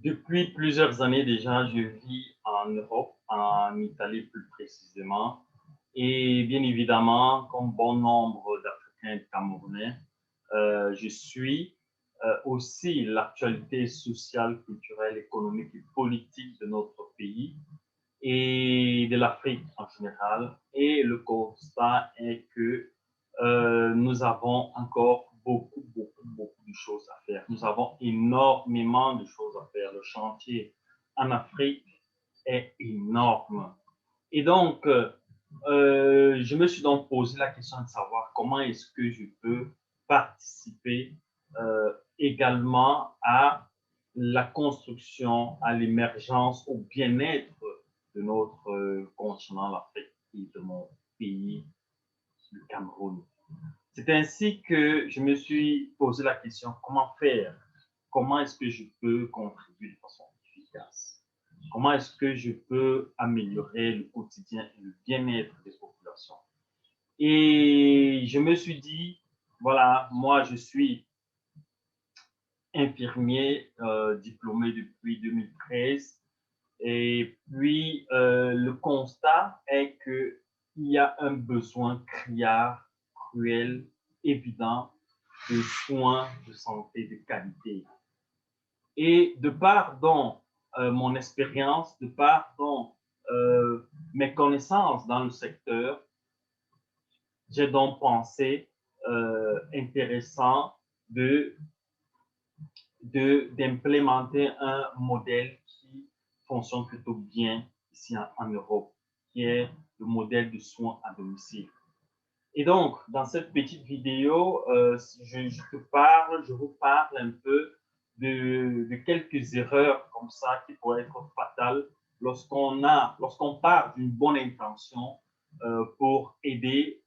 Depuis plusieurs années déjà, je vis en Europe, en Italie plus précisément. Et bien évidemment, comme bon nombre d'Africains et de Camerounais, je suis aussi l'actualité sociale, culturelle, économique et politique de notre pays et de l'Afrique en général. Et le constat est que nous avons encore beaucoup de choses à faire. Nous avons énormément de choses à faire. Le chantier en Afrique est énorme. Et donc, je me suis donc posé la question de savoir comment est-ce que je peux participer également à la construction, à l'émergence, au bien-être de notre continent, l'Afrique et de mon pays, le Cameroun. C'est ainsi que je me suis posé la question, comment faire? Comment est-ce que je peux contribuer de façon efficace? Comment est-ce que je peux améliorer le quotidien et le bien-être des populations? Et je me suis dit, voilà, moi je suis infirmier diplômé depuis 2013. Et puis, le constat est qu'il y a un besoin criard, cruel, évident de soins de santé de qualité. Et de part dans mon expérience, de part dans mes connaissances dans le secteur, j'ai donc pensé intéressant de d'implémenter un modèle qui fonctionne plutôt bien ici en Europe, qui est le modèle de soins à domicile. Et donc, dans cette petite vidéo, je vous parle un peu de quelques erreurs comme ça qui pourraient être fatales lorsqu'on part d'une bonne intention pour aider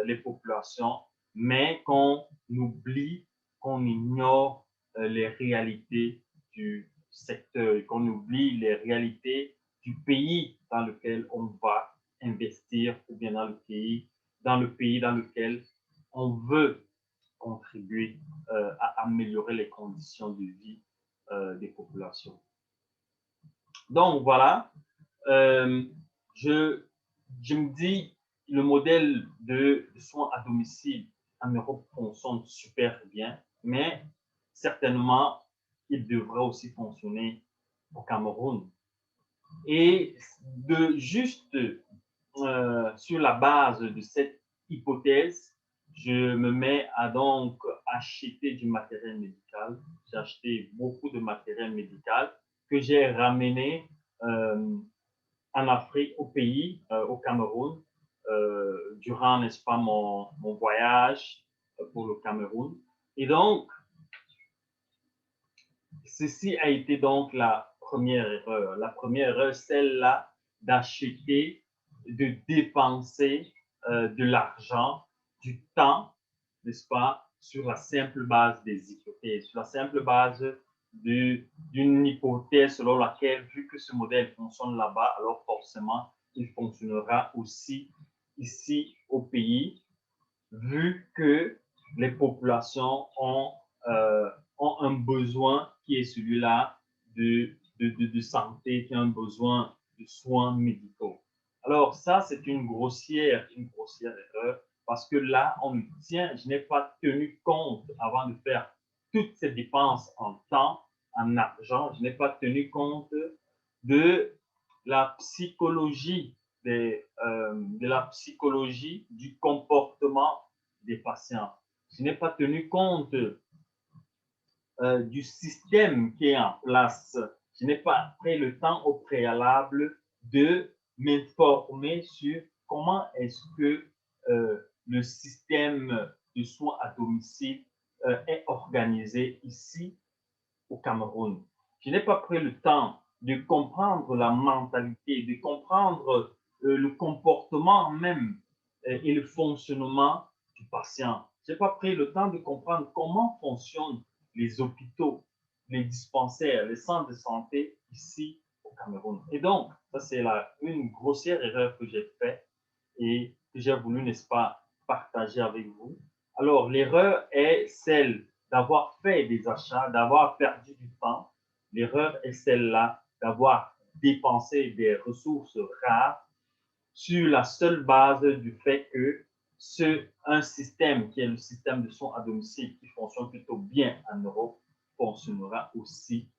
les populations, mais qu'on oublie, qu'on ignore les réalités du secteur, qu'on oublie les réalités du pays dans lequel on va investir ou bien dans le pays dans lequel on veut contribuer à améliorer les conditions de vie des populations. Donc voilà, euh, je, je me dis, le modèle de soins à domicile en Europe fonctionne super bien, mais certainement, il devrait aussi fonctionner au Cameroun. Et de juste sur la base de cette hypothèse, je me mets à donc acheter du matériel médical. J'ai acheté beaucoup de matériel médical que j'ai ramené en Afrique, au pays, au Cameroun, durant, n'est-ce pas, mon voyage pour le Cameroun. Et donc, ceci a été donc la première erreur. La première erreur, celle-là d'acheter, de dépenser de l'argent, du temps, n'est-ce pas, sur la simple base des hypothèses, sur la simple base d'une hypothèse selon laquelle, vu que ce modèle fonctionne là-bas, alors forcément, il fonctionnera aussi ici au pays, vu que les populations ont un besoin qui est celui-là de santé, qui a un besoin de soins médicaux. Alors ça, c'est une grossière erreur parce que là, je n'ai pas tenu compte avant de faire toutes ces dépenses en temps, en argent, je n'ai pas tenu compte de la psychologie de la psychologie du comportement des patients. Je n'ai pas tenu compte du système qui est en place. Je n'ai pas pris le temps au préalable de m'informer sur comment est-ce que le système de soins à domicile est organisé ici au Cameroun. Je n'ai pas pris le temps de comprendre la mentalité, de comprendre le comportement même et le fonctionnement du patient. Je n'ai pas pris le temps de comprendre comment fonctionnent les hôpitaux, les dispensaires, les centres de santé ici au Cameroun. Et donc, ça c'est une grossière erreur que j'ai faite et que j'ai voulu, n'est-ce pas, partager avec vous. Alors, l'erreur est celle d'avoir fait des achats, d'avoir perdu du temps, L'erreur est celle-là d'avoir dépensé des ressources rares sur la seule base du fait que un système qui est le système de soins à domicile qui fonctionne plutôt bien en Europe fonctionnera aussi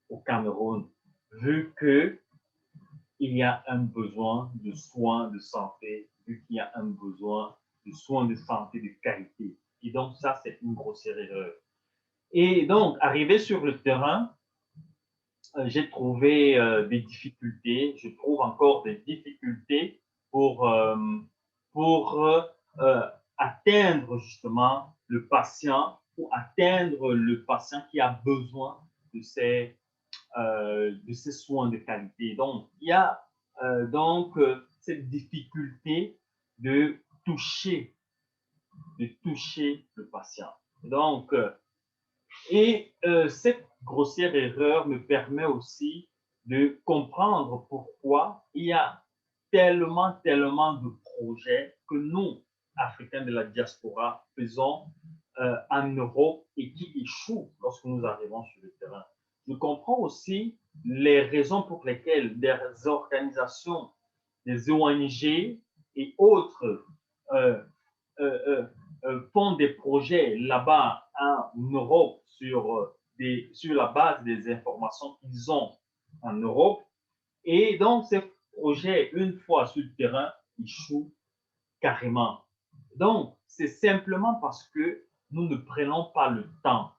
au Cameroun, vu que il y a un besoin de soins de santé, vu qu'il y a un besoin de soins de santé de qualité. Et donc, ça, c'est une grossière erreur. Et donc, arrivé sur le terrain, j'ai trouvé des difficultés, je trouve encore des difficultés pour, euh, pour atteindre justement le patient, pour atteindre le patient qui a besoin de ces soins de qualité. Donc, il y a cette difficulté de toucher le patient. Donc, cette grossière erreur me permet aussi de comprendre pourquoi il y a tellement de projets que nous, Africains de la diaspora, faisons en Europe et qui échouent lorsque nous arrivons sur le terrain. Je comprends aussi les raisons pour lesquelles des organisations, des ONG et autres euh, euh, font des projets là-bas en Europe sur la base des informations qu'ils ont en Europe. Et donc, ces projets, une fois sur le terrain, échouent carrément. Donc, c'est simplement parce que nous ne prenons pas le temps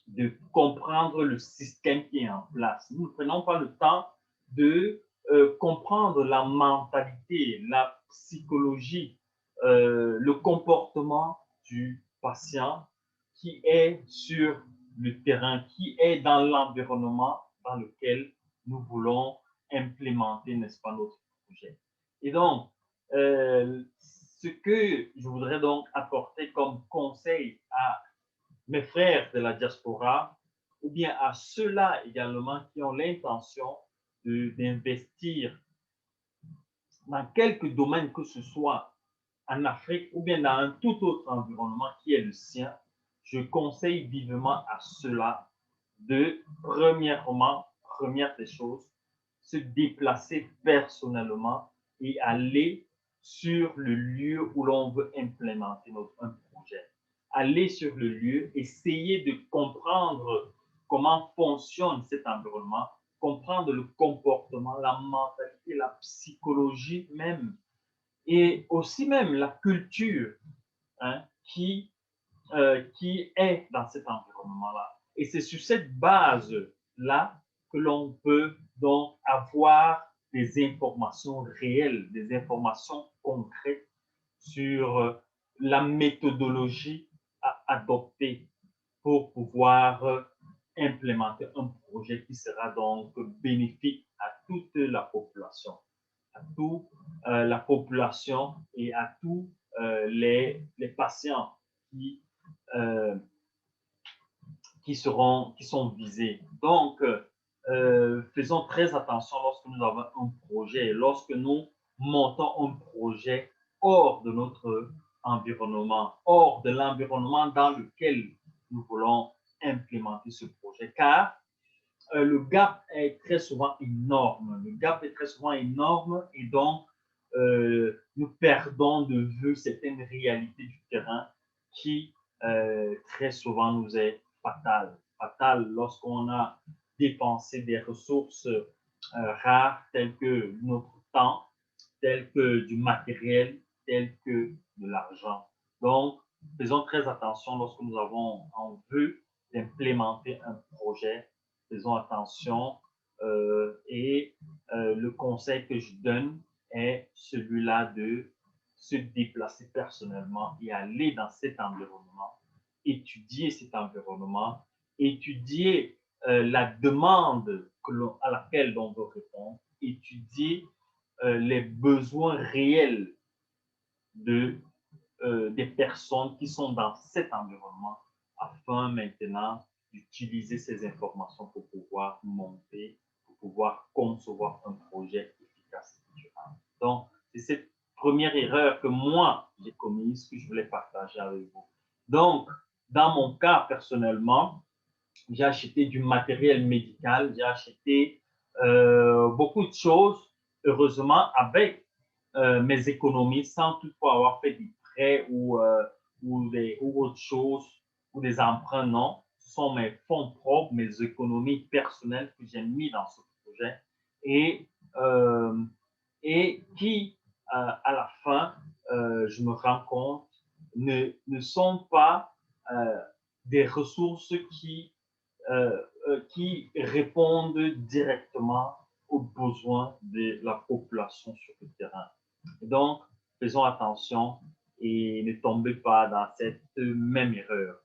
de comprendre le système qui est en place. Nous ne prenons pas le temps de comprendre la mentalité, la psychologie, le comportement du patient qui est sur le terrain, qui est dans l'environnement dans lequel nous voulons implémenter, n'est-ce pas, notre projet. Et donc, ce que je voudrais donc apporter comme conseil à mes frères de la diaspora, ou bien à ceux-là également qui ont l'intention d'investir dans quelque domaine que ce soit en Afrique ou bien dans un tout autre environnement qui est le sien, je conseille vivement à ceux-là de, première des choses, se déplacer personnellement et aller sur le lieu où l'on veut implémenter un projet. Aller sur le lieu, essayer de comprendre comment fonctionne cet environnement, comprendre le comportement, la mentalité, la psychologie même, et aussi même la culture hein, qui est dans cet environnement-là. Et c'est sur cette base-là que l'on peut donc avoir des informations réelles, des informations concrètes sur la méthodologie à adopter pour pouvoir implémenter un projet qui sera donc bénéfique à toute la population, à toute la population et à tous les patients qui, euh, qui sont visés. Donc, faisons très attention lorsque nous avons un projet, lorsque nous montons un projet hors de notre environnement, hors de l'environnement dans lequel nous voulons implémenter ce projet, car le gap est très souvent énorme. Le gap est très souvent énorme et donc nous perdons de vue certaines réalités du terrain qui très souvent nous est fatale. Fatale lorsqu'on a dépensé des ressources rares telles que notre temps, telles que du matériel, telles que de l'argent. Donc, faisons très attention lorsque nous avons en vue d'implémenter un projet. Faisons attention et le conseil que je donne est celui-là de se déplacer personnellement et aller dans cet environnement, étudier cet environnement, étudier la demande à laquelle on veut répondre, étudier les besoins réels de, des personnes qui sont dans cet environnement afin maintenant d'utiliser ces informations pour pouvoir monter, pour pouvoir concevoir un projet efficace et durable. Donc, c'est cette première erreur que moi, j'ai commise, que je voulais partager avec vous. Donc, dans mon cas, personnellement, j'ai acheté du matériel médical, j'ai acheté beaucoup de choses, heureusement, avec mes économies, sans toutefois avoir fait des prêts ou autre chose, ou des emprunts, non. Ce sont mes fonds propres, mes économies personnelles que j'ai mis dans ce projet et, euh, et qui, à la fin, je me rends compte, ne sont pas des ressources qui répondent directement aux besoins de la population sur le terrain. Donc, faisons attention et ne tombez pas dans cette même erreur.